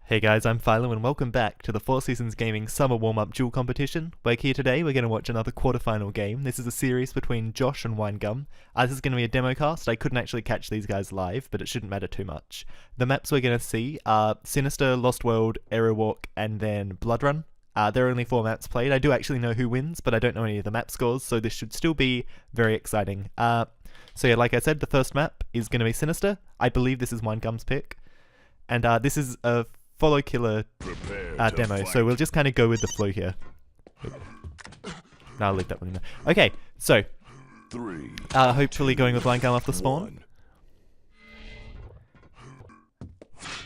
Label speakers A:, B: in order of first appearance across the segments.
A: Hey guys, I'm Philo and welcome back to the Four Seasons Gaming Summer Warm-Up Duel competition. We're here today, we're going to watch another quarterfinal game. This is a series between Josh and Winegum. This is going to be a demo cast. I couldn't actually catch these guys live, but it shouldn't matter too much. The maps we're going to see are Sinister, Lost World, Aerowalk, and then Blood Run. There are only 4 maps played. I do actually know who wins, but I don't know any of the map scores, so this should still be very exciting. So yeah, like I said, the first map is going to be Sinister. I believe this is Winegum's pick. And this is a follow killer demo, so we'll just kind of go with the flow here. No, I'll leave that one in there. Okay, so hopefully going with Winegum off the spawn.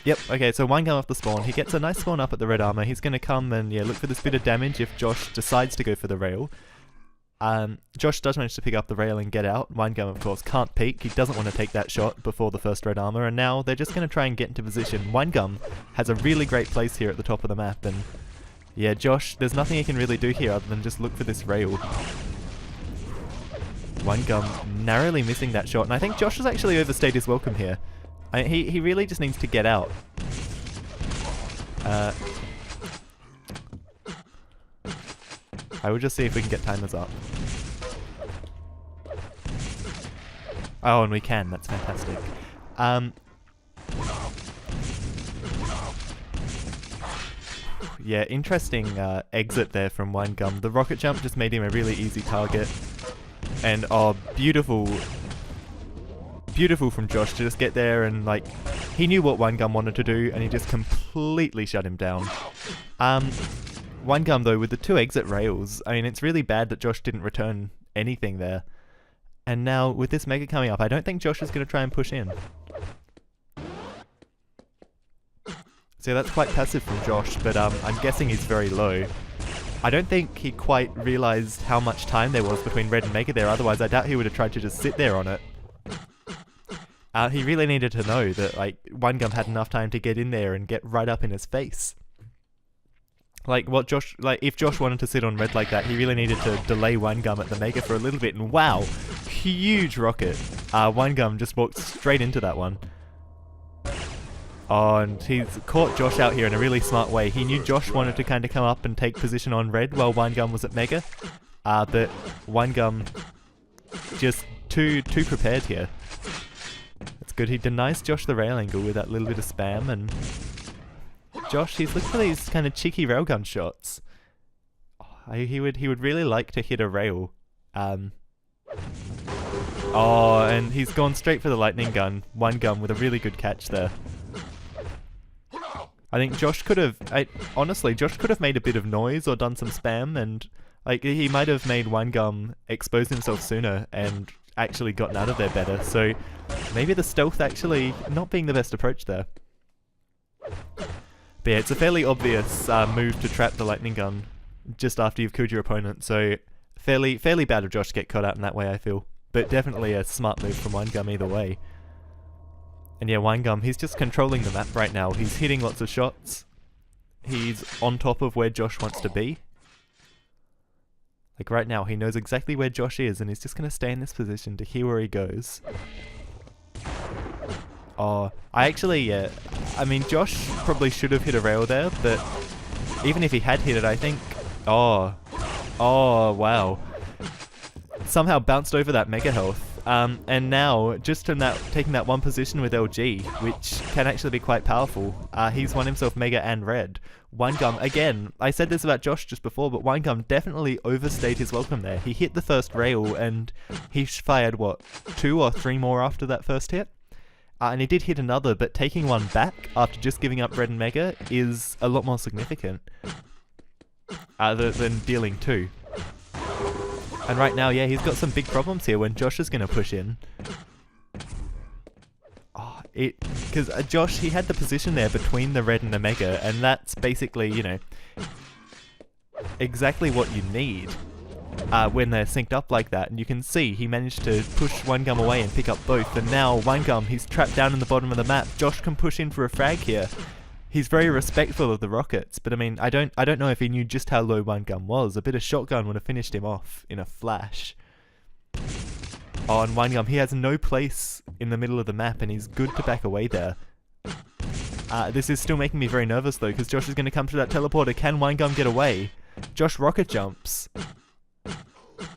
A: Yep, okay, so Winegum off the spawn. He gets a nice spawn up at the red armor. He's going to come and look for this bit of damage if Josh decides to go for the rail. Josh does manage to pick up the rail and get out. Winegum, of course, can't peek. He doesn't want to take that shot before the first red armor, and now they're just going to try and get into position. Winegum has a really great place here at the top of the map, and yeah, Josh, there's nothing he can really do here other than just look for this rail. Winegum narrowly missing that shot, and I think Josh has actually overstayed his welcome here. He really just needs to get out. I will just see if we can get timers up. Oh, and we can. That's fantastic. Yeah, interesting exit there from Winegum. The rocket jump just made him a really easy target. And oh, beautiful. Beautiful from Josh to just get there and he knew what Winegum wanted to do and he just completely shut him down. Winegum though, with the 2 exit rails, I mean, it's really bad that Josh didn't return anything there. And now, with this mega coming up, I don't think Josh is going to try and push in. So that's quite passive from Josh, but I'm guessing he's very low. I don't think he quite realised how much time there was between red and mega there, otherwise I doubt he would have tried to just sit there on it. He really needed to know that Winegum had enough time to get in there and get right up in his face. If Josh wanted to sit on red like that, he really needed to delay Winegum at the mega for a little bit, and wow, huge rocket. Winegum just walked straight into that one. Oh, and he's caught Josh out here in a really smart way. He knew Josh wanted to kind of come up and take position on red while Winegum was at mega, but Winegum just too prepared here. That's good. He denies Josh the rail angle with that little bit of spam, and Josh, he's looking for these kind of cheeky railgun shots. He would really like to hit a rail. Oh, and he's gone straight for the lightning gun. Winegum with a really good catch there. I think Josh could have, honestly, Josh could have made a bit of noise or done some spam, and he might have made Winegum expose himself sooner and actually gotten out of there better. So maybe the stealth actually not being the best approach there. But yeah, it's a fairly obvious move to trap the lightning gun just after you've killed your opponent, so fairly bad of Josh to get caught out in that way, I feel. But definitely a smart move from Winegum either way. And yeah, Winegum, he's just controlling the map right now. He's hitting lots of shots. He's on top of where Josh wants to be. Right now, he knows exactly where Josh is, and he's just going to stay in this position to hear where he goes. Oh, I mean, Josh probably should have hit a rail there, but even if he had hit it, I think... Oh, wow. Somehow bounced over that mega health. And now, just in taking that one position with LG, which can actually be quite powerful, he's won himself mega and red. Winegum, again, I said this about Josh just before, but Winegum definitely overstayed his welcome there. He hit the first rail, and he fired, what, 2 or 3 more after that first hit? And he did hit another, but taking one back after just giving up red and mega is a lot more significant than dealing 2. And right now, yeah, he's got some big problems here when Josh is going to push in. Oh, because Josh, he had the position there between the red and the mega, and that's basically, exactly what you need. When they're synced up like that, and you can see he managed to push Winegum away and pick up both, and now Winegum, he's trapped down in the bottom of the map. Josh can push in for a frag here. He's very respectful of the rockets, but I mean, I don't know if he knew just how low Winegum was. A bit of shotgun would have finished him off in a flash. Oh, and Winegum, he has no place in the middle of the map, and he's good to back away there. This is still making me very nervous though, because Josh is going to come through that teleporter. Can Winegum get away? Josh rocket jumps.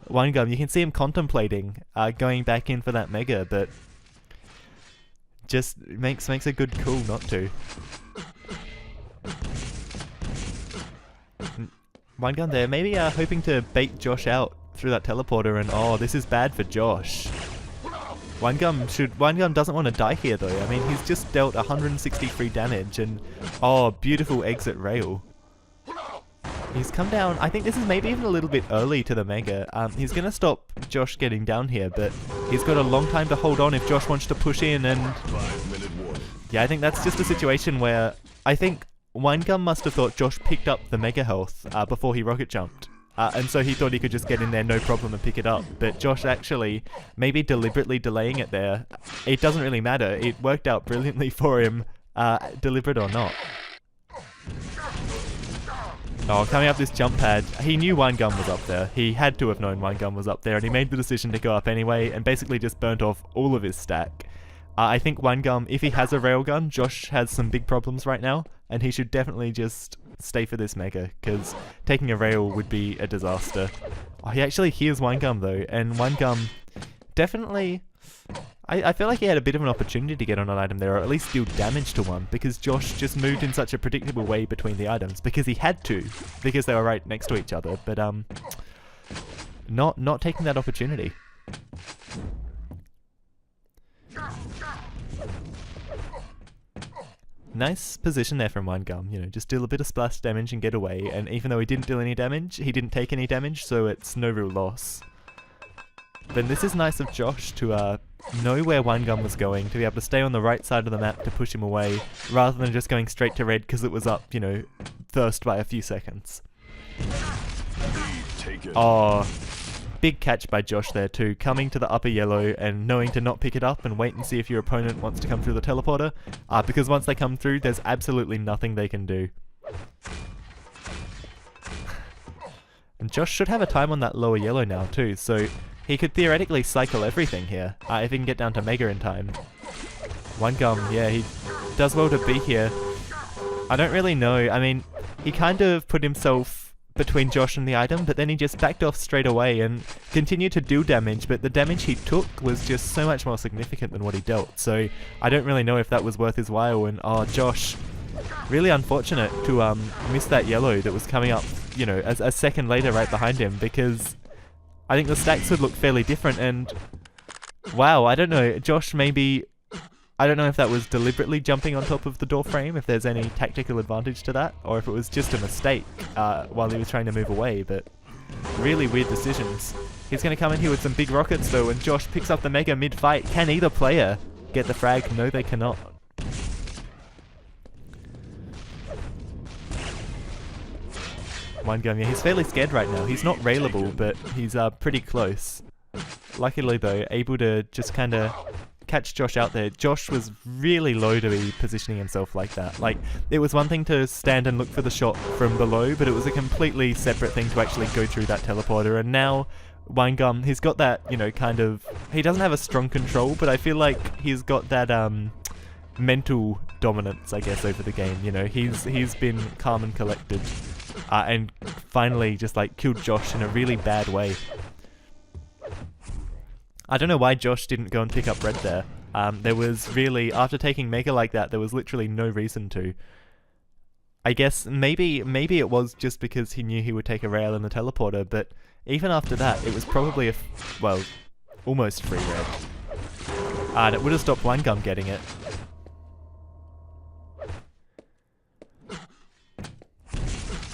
A: Winegum, you can see him contemplating going back in for that mega, but just makes a good call not to. Winegum there, maybe hoping to bait Josh out through that teleporter, and oh, this is bad for Josh. Winegum doesn't want to die here though. I mean, he's just dealt 163 damage, and oh, beautiful exit rail. He's come down. I think this is maybe even a little bit early to the mega. He's going to stop Josh getting down here, but he's got a long time to hold on if Josh wants to push in, and yeah, I think that's just a situation where I think Winegum must have thought Josh picked up the mega health before he rocket jumped. And so he thought he could just get in there no problem and pick it up. But Josh actually, maybe deliberately delaying it there. It doesn't really matter. It worked out brilliantly for him, deliberate or not. Oh, coming up this jump pad. He knew Winegum was up there. He had to have known Winegum was up there, and he made the decision to go up anyway and basically just burnt off all of his stack. I think Winegum, if he has a railgun, Josh has some big problems right now, and he should definitely just stay for this mega, because taking a rail would be a disaster. Oh, he actually hears Winegum though, and Winegum definitely... I feel like he had a bit of an opportunity to get on an item there, or at least deal damage to one, because Josh just moved in such a predictable way between the items, because he had to, because they were right next to each other, but not taking that opportunity. Nice position there from Winegum, you know, just deal a bit of splash damage and get away, and even though he didn't deal any damage, he didn't take any damage, so it's no real loss. But this is nice of Josh to know where Winegum was going, to be able to stay on the right side of the map to push him away, rather than just going straight to red because it was up, you know, first by a few seconds. Oh, big catch by Josh there too, coming to the upper yellow and knowing to not pick it up and wait and see if your opponent wants to come through the teleporter, because once they come through, there's absolutely nothing they can do. And Josh should have a time on that lower yellow now too, so he could theoretically cycle everything here, if he can get down to mega in time. Winegum, yeah, he does well to be here. I don't really know, I mean, he kind of put himself between Josh and the item, but then he just backed off straight away and continued to do damage, but the damage he took was just so much more significant than what he dealt, so I don't really know if that was worth his while, and oh, Josh, really unfortunate to miss that yellow that was coming up, you know, a second later right behind him, because I think the stacks would look fairly different, and wow, I don't know, Josh maybe, I don't know if that was deliberately jumping on top of the door frame, if there's any tactical advantage to that, or if it was just a mistake while he was trying to move away, but really weird decisions. He's going to come in here with some big rockets though, and Josh picks up the mega mid-fight. Can either player get the frag? No, they cannot. Winegum, yeah, he's fairly scared right now. He's not railable, but he's pretty close. Luckily though, able to just kind of catch Josh out there. Josh was really low to be positioning himself like that. Like, it was one thing to stand and look for the shot from below, but it was a completely separate thing to actually go through that teleporter, and now Winegum, he's got that, you know, kind of... He doesn't have a strong control, but I feel like he's got that, mental dominance, I guess, over the game, you know. He's been calm and collected, and finally just, like, killed Josh in a really bad way. I don't know why Josh didn't go and pick up red there. There was really, after taking Mega like that, there was literally no reason to. I guess maybe it was just because he knew he would take a rail in the teleporter, but even after that, it was probably well, almost free red. And it would have stopped Winegum getting it.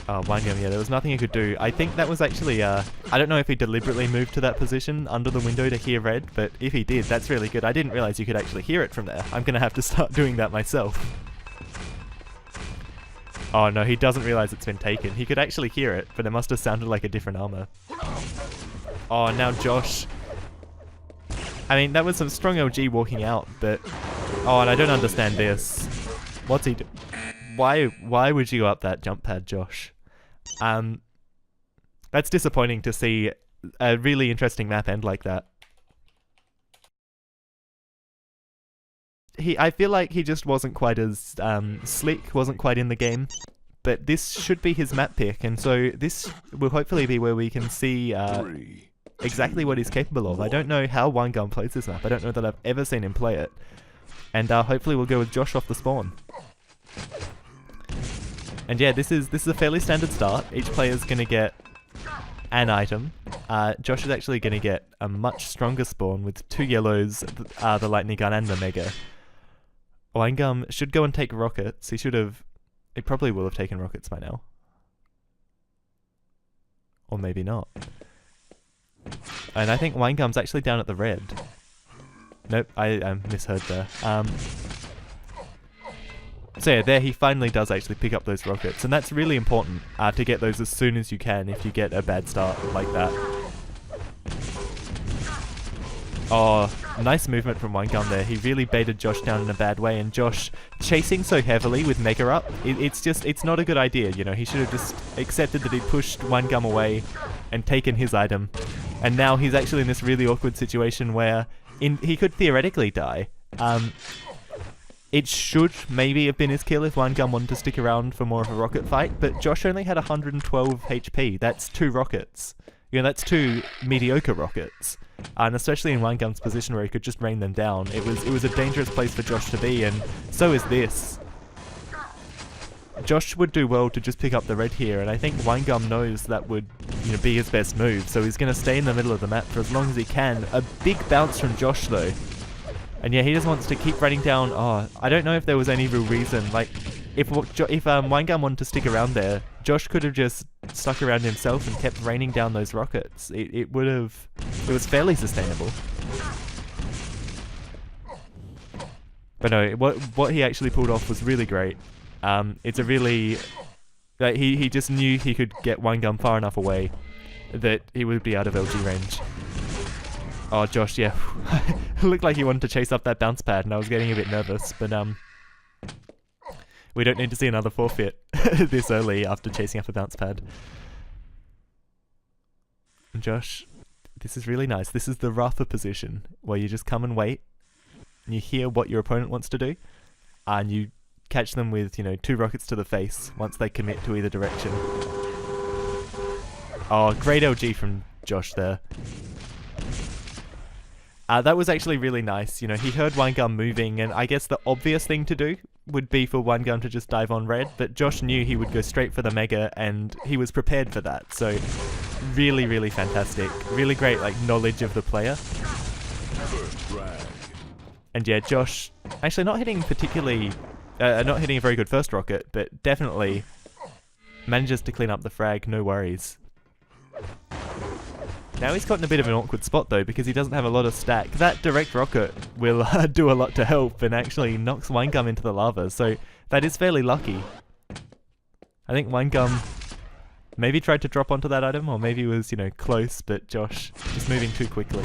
A: Oh, Winegum, yeah, there was nothing he could do. I think that was actually, I don't know if he deliberately moved to that position under the window to hear red, but if he did, that's really good. I didn't realize you could actually hear it from there. I'm gonna have to start doing that myself. Oh no, he doesn't realize it's been taken. He could actually hear it, but it must have sounded like a different armor. Oh, now Josh. I mean, that was some strong LG walking out, but... Oh, and I don't understand this. What's he do? Why would you go up that jump pad, Josh? That's disappointing to see a really interesting map end like that. I feel like he just wasn't quite as slick, wasn't quite in the game. But this should be his map pick, and so this will hopefully be where we can see exactly what he's capable of. I don't know how Winegum plays this map. I don't know that I've ever seen him play it. And hopefully we'll go with Josh off the spawn. And yeah, this is a fairly standard start. Each player's going to get an item. Josh is actually going to get a much stronger spawn with 2 yellows, the lightning gun and the mega. Winegum should go and take rockets. He probably will have taken rockets by now. Or maybe not. And I think Winegum's actually down at the red. Nope, I misheard there. So yeah, there he finally does actually pick up those rockets. And that's really important to get those as soon as you can if you get a bad start like that. Oh, nice movement from Winegum there. He really baited Josh down in a bad way, and Josh chasing so heavily with Mega up, it's not a good idea, you know. He should have just accepted that he'd pushed Winegum away and taken his item. And now he's actually in this really awkward situation where he could theoretically die. It should maybe have been his kill if Winegum wanted to stick around for more of a rocket fight, but Josh only had 112 HP. That's 2 rockets. You know, that's 2 mediocre rockets. And especially in Winegum's position where he could just rain them down. It was a dangerous place for Josh to be, and so is this. Josh would do well to just pick up the red here, and I think Winegum knows that would, you know, be his best move, so he's going to stay in the middle of the map for as long as he can. A big bounce from Josh though. And yeah, he just wants to keep running down. Oh, I don't know if there was any real reason. Like, if Winegum wanted to stick around there, Josh could have just stuck around himself and kept raining down those rockets. It was fairly sustainable. But no, what he actually pulled off was really great. It's a really... he just knew he could get Winegum far enough away that he would be out of LG range. Oh, Josh, yeah. It looked like he wanted to chase up that bounce pad, and I was getting a bit nervous, but we don't need to see another forfeit this early after chasing up a bounce pad. And Josh, this is really nice. This is the Ratha position, where you just come and wait, and you hear what your opponent wants to do, and you catch them with, you know, 2 rockets to the face once they commit to either direction. Oh, great LG from Josh there. That was actually really nice. You know, he heard Winegum moving, and I guess the obvious thing to do would be for Winegum to just dive on red, but Josh knew he would go straight for the mega, and he was prepared for that. So, really, really fantastic. Really great, like, knowledge of the player. And yeah, Josh, actually not hitting particularly, not hitting a very good first rocket, but definitely manages to clean up the frag, no worries. Now he's got in a bit of an awkward spot though, because he doesn't have a lot of stack. That direct rocket will do a lot to help and actually knocks Winegum into the lava, so that is fairly lucky. I think Winegum maybe tried to drop onto that item, or maybe was, you know, close, but Josh just moving too quickly.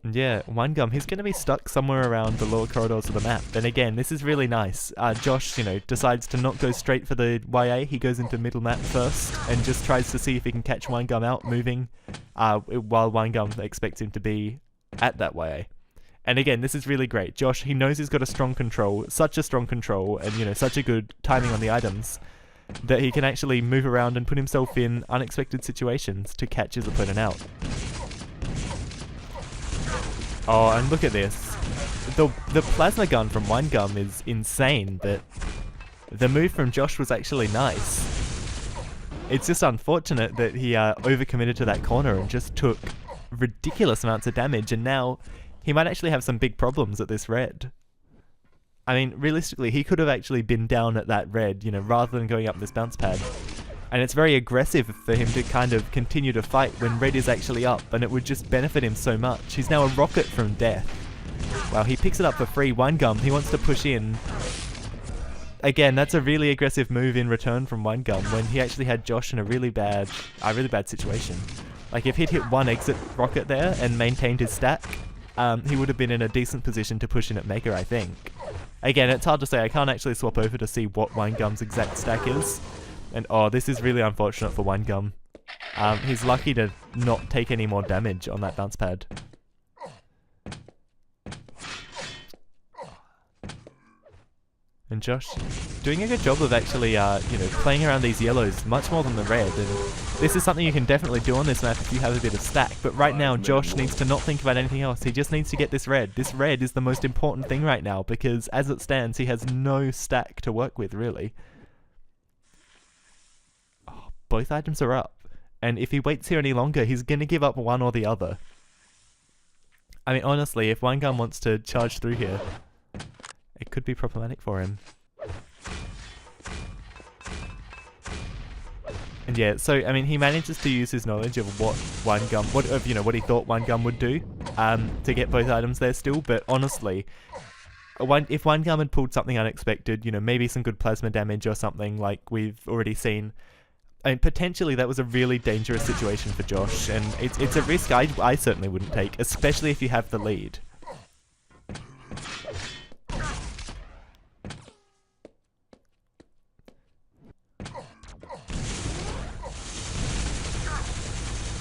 A: And yeah, Winegum, he's going to be stuck somewhere around the lower corridors of the map. And again, this is really nice. Josh, you know, decides to not go straight for the YA. He goes into middle map first and just tries to see if he can catch Winegum out moving while Winegum expects him to be at that YA. And again, this is really great. Josh, he knows he's got a strong control, such a strong control, and, you know, such a good timing on the items that he can actually move around and put himself in unexpected situations to catch his opponent out. Oh, and look at this. The plasma gun from Winegum is insane, but the move from Josh was actually nice. It's just unfortunate that he overcommitted to that corner and just took ridiculous amounts of damage, and now he might actually have some big problems at this red. I mean, realistically, he could have actually been down at that red, you know, rather than going up this bounce pad. And it's very aggressive for him to kind of continue to fight when red is actually up, and it would just benefit him so much. He's now a rocket from death. Wow, he picks it up for free. Winegum, he wants to push in. Again, that's a really aggressive move in return from Winegum when he actually had Josh in a really bad situation. Like, if he'd hit one exit rocket there and maintained his stack, he would have been in a decent position to push in at Mega, I think. Again, it's hard to say. I can't actually swap over to see what Winegum's exact stack is. And oh, this is really unfortunate for Winegum. He's lucky to not take any more damage on that bounce pad. And Josh doing a good job of actually, you know, playing around these yellows much more than the red. And this is something you can definitely do on this map if you have a bit of stack. But right now, Josh needs to not think about anything else. He just needs to get this red. This red is the most important thing right now because as it stands, he has no stack to work with, really. Oh, both items are up. And if he waits here any longer, he's going to give up one or the other. I mean, honestly, if Winegum wants to charge through here, it could be problematic for him. And yeah, so I mean, he manages to use his knowledge of what Winegum, what he thought Winegum would do, to get both items there still. But honestly, if Winegum had pulled something unexpected, you know, maybe some good plasma damage or something like we've already seen, I mean, potentially that was a really dangerous situation for Josh, and it's a risk I certainly wouldn't take, especially if you have the lead.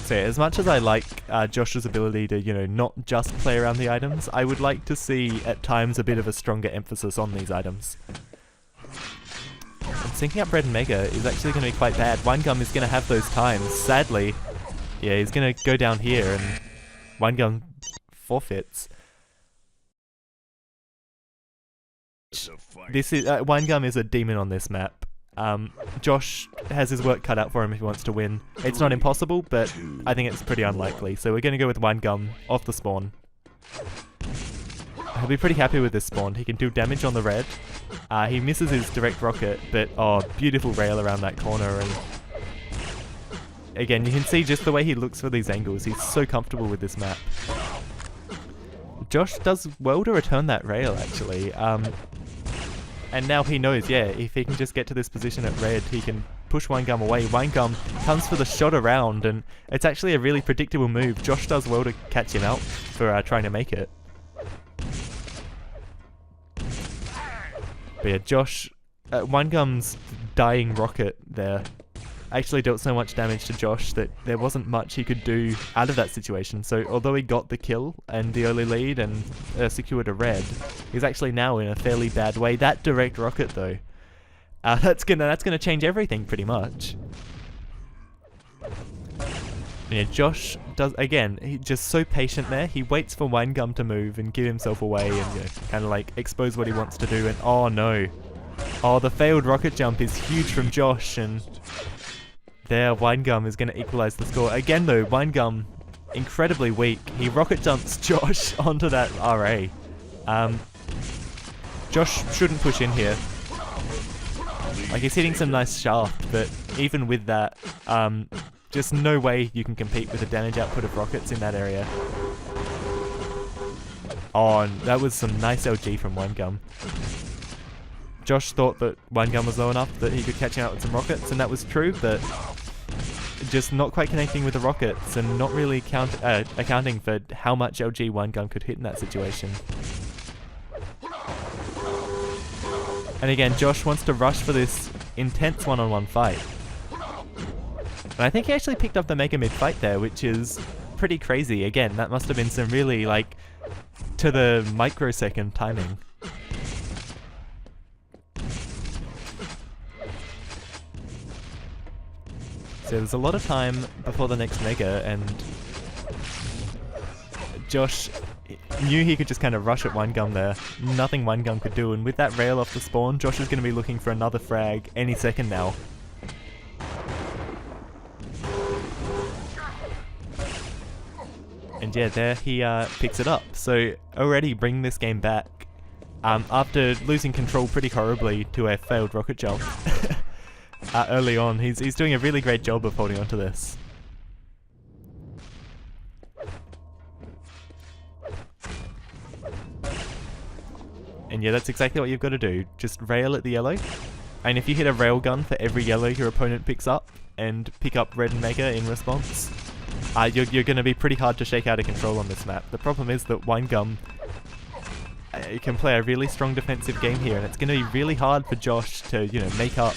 A: So yeah, as much as I like Josh's ability to, you know, not just play around the items, I would like to see at times a bit of a stronger emphasis on these items. And syncing up Red and Mega is actually going to be quite bad. Winegum is going to have those times. Sadly, yeah, he's going to go down here and Winegum forfeits. This is Winegum is a demon on this map. Josh has his work cut out for him if he wants to win. It's not impossible, but I think it's pretty unlikely. So we're going to go with Winegum off the spawn. He'll be pretty happy with this spawn. He can do damage on the red. He misses his direct rocket, but oh, beautiful rail around that corner. And again, you can see just the way he looks for these angles. He's so comfortable with this map. Josh does well to return that rail, actually. And now he knows, yeah, if he can just get to this position at red, he can push Winegum away. Winegum comes for the shot around, and it's actually a really predictable move. Josh does well to catch him out for trying to make it. But yeah, Josh, Winegum's dying rocket there actually dealt so much damage to Josh that there wasn't much he could do out of that situation. So although he got the kill and the early lead and secured a red, he's actually now in a fairly bad way. That direct rocket though, that's gonna change everything pretty much. Yeah, Josh does, again, he's just so patient there. He waits for Winegum to move and give himself away and, you know, kind of like expose what he wants to do. And oh no, oh, the failed rocket jump is huge from Josh, and there, Winegum is going to equalize the score. Again though, Winegum, incredibly weak. He rocket jumps Josh onto that RA. Josh shouldn't push in here. Like, he's hitting some nice shaft, but even with that, just no way you can compete with the damage output of rockets in that area. Oh, and that was some nice LG from Winegum. Josh thought that Winegum was low enough that he could catch him out with some rockets, and that was true, but just not quite connecting with the rockets and not really accounting for how much LG Winegum could hit in that situation. And again, Josh wants to rush for this intense one-on-one fight. And I think he actually picked up the Mega Mid fight there, which is pretty crazy. Again, that must have been some really, like, to the microsecond timing. So there's a lot of time before the next Mega, and Josh knew he could just kind of rush at Winegum there. Nothing Winegum could do, and with that rail off the spawn, Josh is going to be looking for another frag any second now. And yeah, there he picks it up. So already bringing this game back after losing control pretty horribly to a failed rocket jump. Early on, he's doing a really great job of holding on to this. And yeah, that's exactly what you've got to do. Just rail at the yellow. And if you hit a rail gun for every yellow your opponent picks up, and pick up red and mega in response, you're going to be pretty hard to shake out of control on this map. The problem is that Winegum can play a really strong defensive game here, and it's going to be really hard for Josh to, you know, make up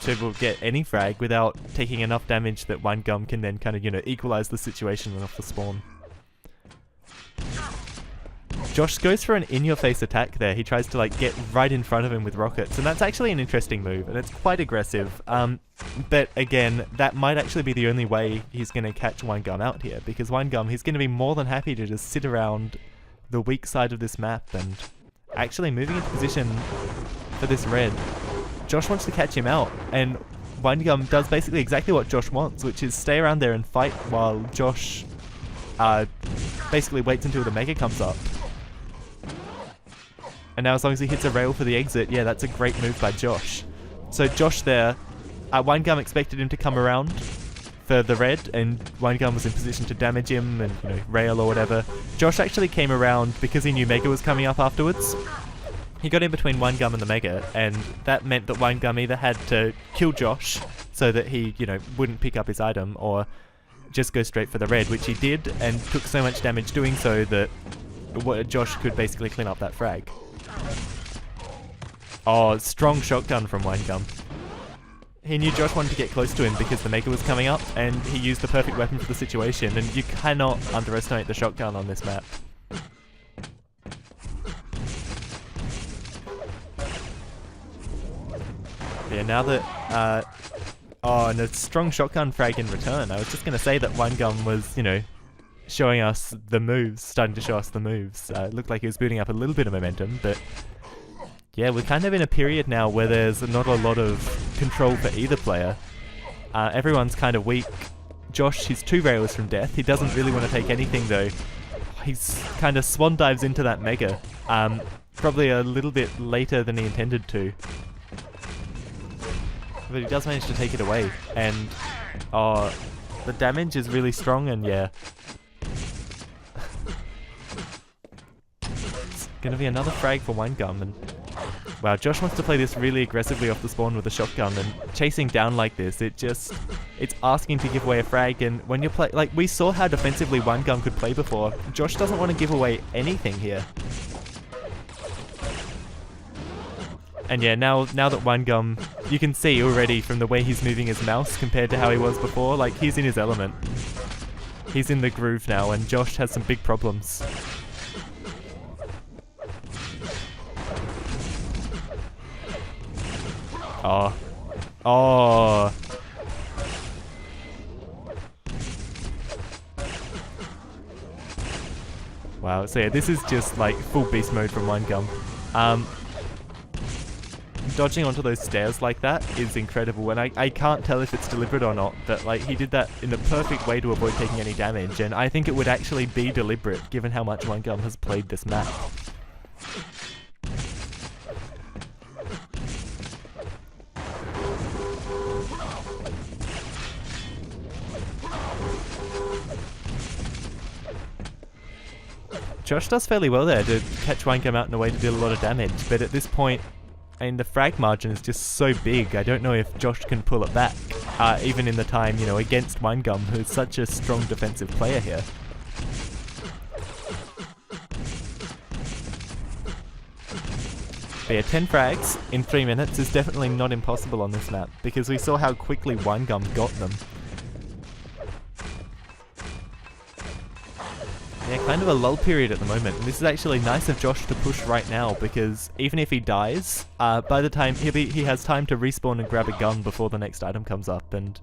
A: to get any frag without taking enough damage that Winegum can then kind of, you know, equalize the situation off the spawn. Josh goes for an in-your-face attack there. He tries to like get right in front of him with rockets, and that's actually an interesting move, and it's quite aggressive. But again, that might actually be the only way he's going to catch Winegum out here, because Winegum, he's going to be more than happy to just sit around the weak side of this map and actually moving into position for this red. Josh wants to catch him out, and Winegum does basically exactly what Josh wants, which is stay around there and fight while Josh basically waits until the Mega comes up. And now as long as he hits a rail for the exit, yeah, that's a great move by Josh. So Josh there, Winegum expected him to come around for the red, and Winegum was in position to damage him and, you know, rail or whatever. Josh actually came around because he knew Mega was coming up afterwards. He got in between Winegum and the Mega, and that meant that Winegum either had to kill Josh so that he, you know, wouldn't pick up his item, or just go straight for the red, which he did, and took so much damage doing so that Josh could basically clean up that frag. Oh, strong shotgun from Winegum. He knew Josh wanted to get close to him because the Mega was coming up, and he used the perfect weapon for the situation, and you cannot underestimate the shotgun on this map. Yeah, now that, oh, and a strong shotgun frag in return. I was just going to say that Winegum was, you know, showing us the moves, starting to show us the moves. It looked like he was building up a little bit of momentum, but yeah, we're kind of in a period now where there's not a lot of control for either player. Everyone's kind of weak. Josh, he's 2 rails from death. He doesn't really want to take anything though. He's kind of swan dives into that Mega. Probably a little bit later than he intended to. But he does manage to take it away, and the damage is really strong, and yeah. It's gonna be another frag for Winegum, and wow, Josh wants to play this really aggressively off the spawn with a shotgun, and chasing down like this, it's asking to give away a frag, and when you play, like, we saw how defensively Winegum could play before. Josh doesn't want to give away anything here. And yeah, now that Winegum, you can see already from the way he's moving his mouse compared to how he was before, like, he's in his element. He's in the groove now, and Josh has some big problems. Oh. Oh. Wow, so yeah, this is just like full beast mode from Winegum. Dodging onto those stairs like that is incredible, and I can't tell if it's deliberate or not, but like, he did that in the perfect way to avoid taking any damage, and I think it would actually be deliberate given how much Winegum has played this map. Josh does fairly well there to catch Winegum out in a way to deal a lot of damage, but at this point, and the frag margin is just so big, I don't know if Josh can pull it back, even in the time, you know, against Winegum, who's such a strong defensive player here. But yeah, 10 frags in 3 minutes is definitely not impossible on this map, because we saw how quickly Winegum got them. Yeah, kind of a lull period at the moment, and this is actually nice of Josh to push right now, because even if he dies, by the time he has time to respawn and grab a gun before the next item comes up, and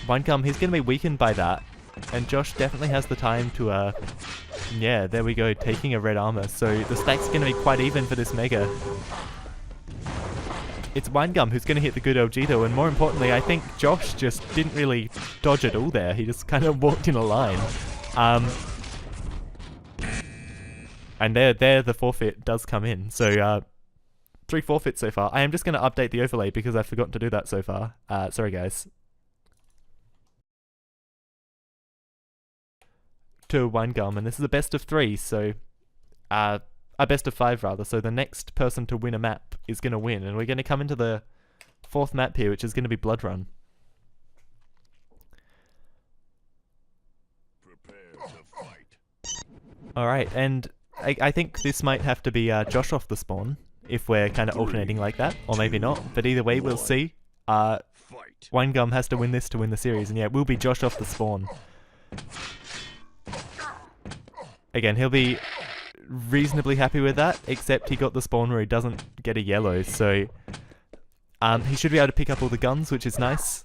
A: Winegum, he's going to be weakened by that, and Josh definitely has the time to, yeah, there we go, taking a red armor, so the stack's going to be quite even for this Mega. It's Winegum who's going to hit the good LG though, and more importantly, I think Josh just didn't really dodge at all there, he just kind of walked in a line. And there the forfeit does come in. So 3 forfeits so far. I am just going to update the overlay because I've forgotten to do that so far. Sorry guys. To Winegum, and this is a best of 3, so a best of 5 rather. So the next person to win a map is going to win, and we're going to come into the 4th map here, which is going to be Blood Run. Prepare to fight. All right, and I think this might have to be Josh off the spawn, if we're kind of alternating like that, or maybe not, but either way, we'll see. Winegum has to win this to win the series, and yeah, it will be Josh off the spawn. Again, he'll be reasonably happy with that, except he got the spawn where he doesn't get a yellow, so he should be able to pick up all the guns, which is nice.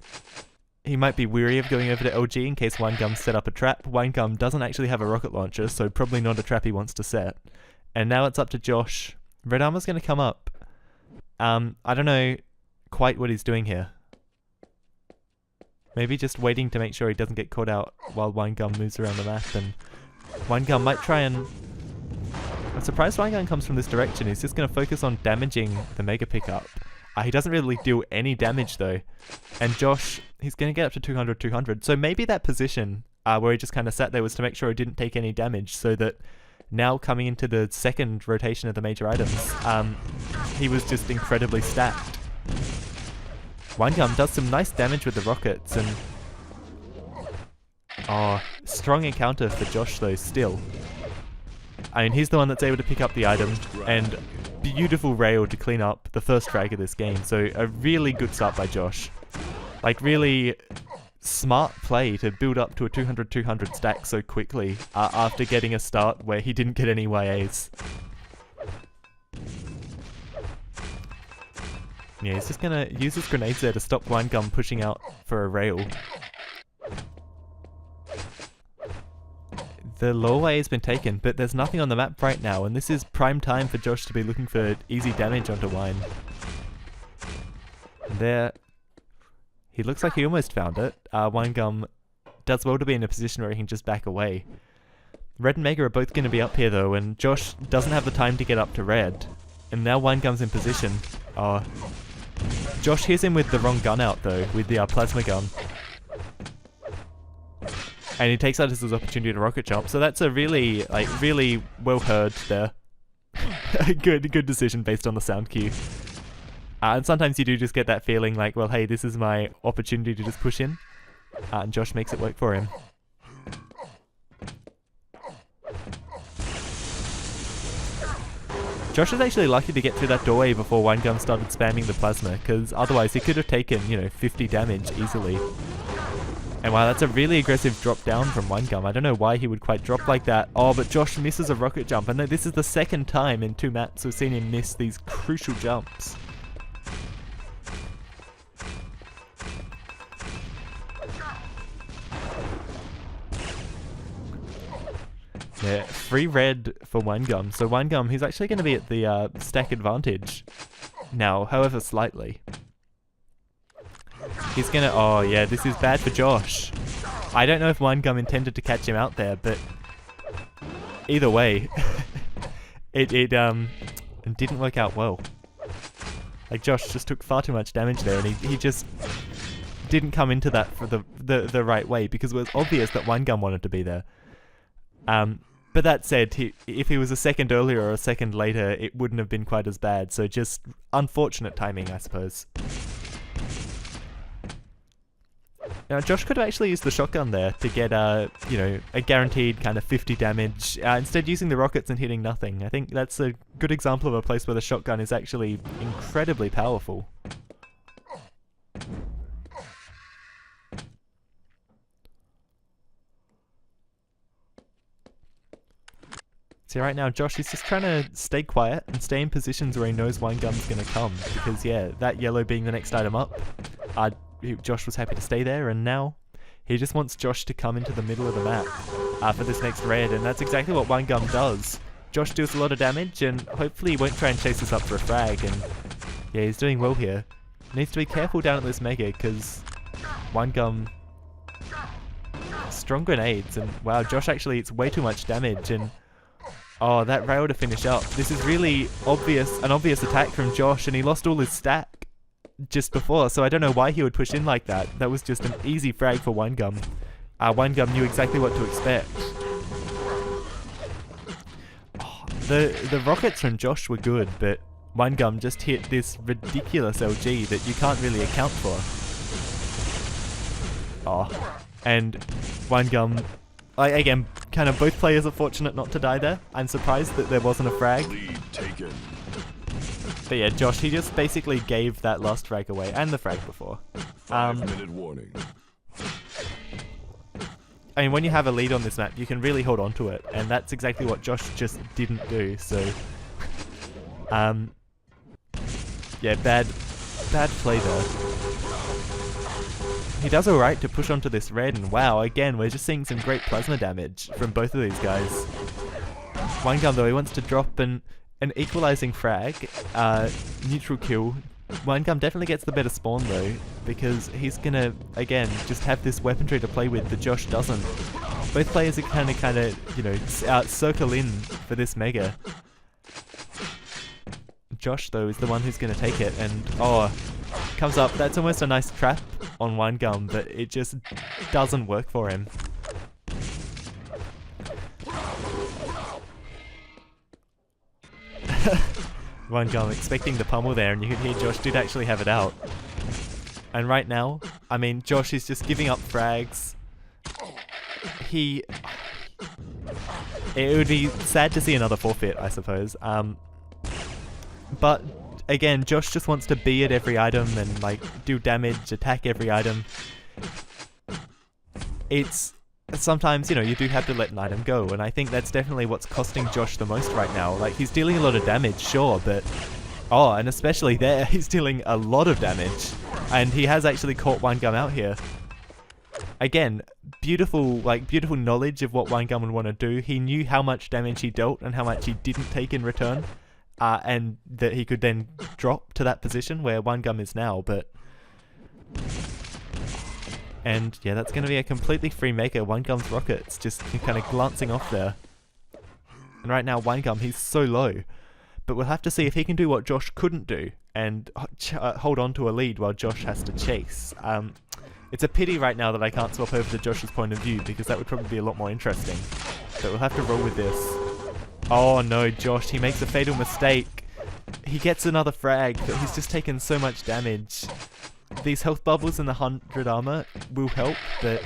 A: He might be weary of going over to LG in case Winegum set up a trap. Winegum doesn't actually have a rocket launcher, so probably not a trap he wants to set. And now it's up to Josh. Red Armor's going to come up. I don't know quite what he's doing here. Maybe just waiting to make sure he doesn't get caught out while Winegum moves around the map, and Winegum might try and... I'm surprised Winegum comes from this direction. He's just going to focus on damaging the Mega Pickup. He doesn't really do any damage though. And Josh, he's going to get up to 200. So maybe that position where he just kind of sat there was to make sure he didn't take any damage, so that now coming into the second rotation of the major items, he was just incredibly stacked. Winegum does some nice damage with the rockets, and strong encounter for Josh though still. I mean, he's the one that's able to pick up the item, and beautiful rail to clean up the first frag of this game, so a really good start by Josh. Like, really smart play to build up to a 200 stack so quickly after getting a start where he didn't get any YAs. Yeah, he's just gonna use his grenades there to stop Winegum pushing out for a rail. The low way has been taken, but there's nothing on the map right now, and this is prime time for Josh to be looking for easy damage onto Wine. There, he looks like he almost found it. Winegum does well to be in a position where he can just back away. Red and Mega are both going to be up here though, and Josh doesn't have the time to get up to Red. And now Winegum's in position. Josh hears him with the wrong gun out though, with the plasma gun. And he takes that as his opportunity to rocket jump, so that's a really well heard there. good decision based on the sound cue. And sometimes you do just get that feeling like, well, hey, this is my opportunity to just push in. And Josh makes it work for him. Josh is actually lucky to get through that doorway before Winegum started spamming the plasma, because otherwise he could have taken, 50 damage easily. And wow, that's a really aggressive drop down from Winegum. I don't know why he would quite drop like that. But Josh misses a rocket jump. And this is the second time in 2 maps we've seen him miss these crucial jumps. Yeah, free red for Winegum. So Winegum, he's actually going to be at the stack advantage now, however slightly. He's gonna... Oh yeah, this is bad for Josh. I don't know if Winegum intended to catch him out there, but either way, it didn't work out well. Like, Josh just took far too much damage there, and he just didn't come into that for the right way, because it was obvious that Winegum wanted to be there. But that said, if he was a second earlier or a second later, it wouldn't have been quite as bad, so just unfortunate timing, I suppose. Now, Josh could have actually used the shotgun there to get, a guaranteed kind of 50 damage, instead using the rockets and hitting nothing. I think that's a good example of a place where the shotgun is actually incredibly powerful. See, right now, Josh is just trying to stay quiet and stay in positions where he knows Winegum's going to come, because, yeah, that yellow being the next item up, Josh was happy to stay there, and now he just wants Josh to come into the middle of the map for this next red, and that's exactly what Winegum does. Josh deals a lot of damage, and hopefully he won't try and chase us up for a frag, and yeah, he's doing well here. Needs to be careful down at this Mega, because Winegum... Strong grenades, and wow, Josh actually eats way too much damage, and oh, that rail to finish up. This is really an obvious attack from Josh, and he lost all his stack just before, so I don't know why he would push in like that. That was just an easy frag for Winegum. Winegum knew exactly what to expect. Oh, the rockets from Josh were good, but Winegum just hit this ridiculous LG that you can't really account for. Oh, and Winegum... again, kind of both players are fortunate not to die there. I'm surprised that there wasn't a frag. But yeah, Josh, he just basically gave that last frag away, and the frag before.
B: 5-minute warning.
A: I mean, when you have a lead on this map, you can really hold on to it, and that's exactly what Josh just didn't do, so... yeah, bad play there. He does alright to push onto this red, and wow, again, we're just seeing some great plasma damage from both of these guys. Winegum, though, he wants to drop an equalizing frag, neutral kill. Winegum definitely gets the better spawn, though, because he's gonna, again, just have this weaponry to play with that Josh doesn't. Both players are kind of, you know, circle in for this mega. Josh, though, is the one who's going to take it, and oh, comes up. That's almost a nice trap on Winegum, but it just doesn't work for him. Winegum expecting the pummel there, and you can hear Josh did actually have it out. And right now, I mean, Josh is just giving up frags. It would be sad to see another forfeit, I suppose. But again, Josh just wants to be at every item and like do damage, attack every item. It's sometimes, you know, you do have to let an item go, and I think that's definitely what's costing Josh the most right now. Like, he's dealing a lot of damage, sure, but oh, and especially there, he's dealing a lot of damage, and he has actually caught Winegum out here. Again, beautiful knowledge of what Winegum would want to do. He knew how much damage he dealt and how much he didn't take in return. And that he could then drop to that position where Winegum is now, but... And yeah, that's going to be a completely free mega. Winegum's rockets just kind of glancing off there. And right now, Winegum, he's so low. But we'll have to see if he can do what Josh couldn't do, and hold on to a lead while Josh has to chase. It's a pity right now that I can't swap over to Josh's point of view, because that would probably be a lot more interesting. But we'll have to roll with this. Oh no, Josh, he makes a fatal mistake. He gets another frag, but he's just taken so much damage. These health bubbles and the 100 armor will help, but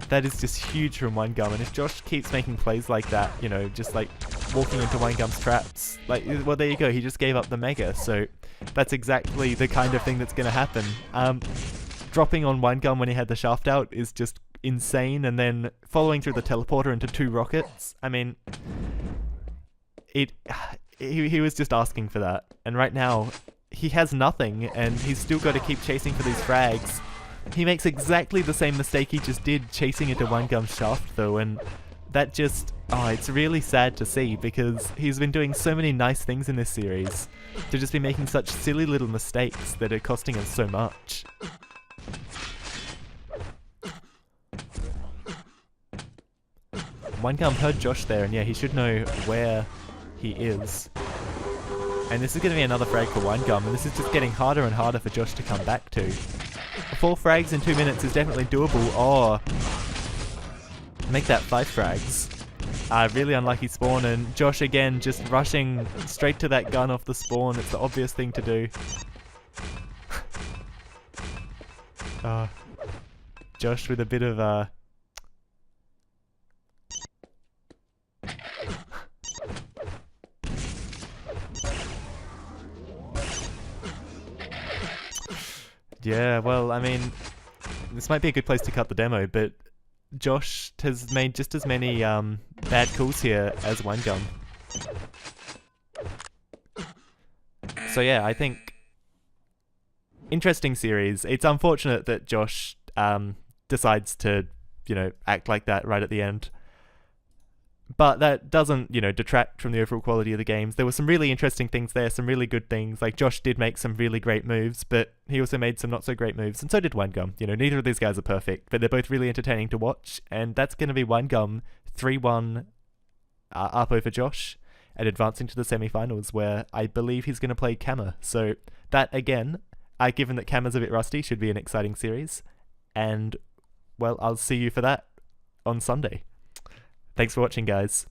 A: that is just huge from Winegum. And if Josh keeps making plays like that, you know, just like walking into Winegum's traps, like, well, there you go, he just gave up the mega, so that's exactly the kind of thing that's going to happen. Dropping on Winegum when he had the shaft out is just insane, and then following through the teleporter into 2 rockets, I mean... He was just asking for that, and right now he has nothing, and he's still got to keep chasing for these frags. He makes exactly the same mistake he just did chasing into Winegum's shaft, though, and that just... oh, it's really sad to see, because he's been doing so many nice things in this series, to just be making such silly little mistakes that are costing him so much. Winegum heard Josh there, and yeah, he should know where he is. And this is going to be another frag for Winegum, and this is just getting harder and harder for Josh to come back to. 4 frags in 2 minutes is definitely doable. Oh, make that 5 frags. Really unlucky spawn, and Josh again just rushing straight to that gun off the spawn. It's the obvious thing to do. Josh with a bit of yeah, well, I mean, this might be a good place to cut the demo, but Josh has made just as many bad calls here as Winegum. So yeah, I think interesting series. It's unfortunate that Josh decides to, you know, act like that right at the end. But that doesn't, you know, detract from the overall quality of the games. There were some really interesting things there, some really good things. Like, Josh did make some really great moves, but he also made some not so great moves, and so did Winegum. You know, neither of these guys are perfect, but they're both really entertaining to watch, and that's going to be Winegum 3-1 up over Josh, and advancing to the semi-finals, where I believe he's going to play Kama. So that, again, given that Kama's a bit rusty, should be an exciting series. And, well, I'll see you for that on Sunday. Thanks for watching, guys.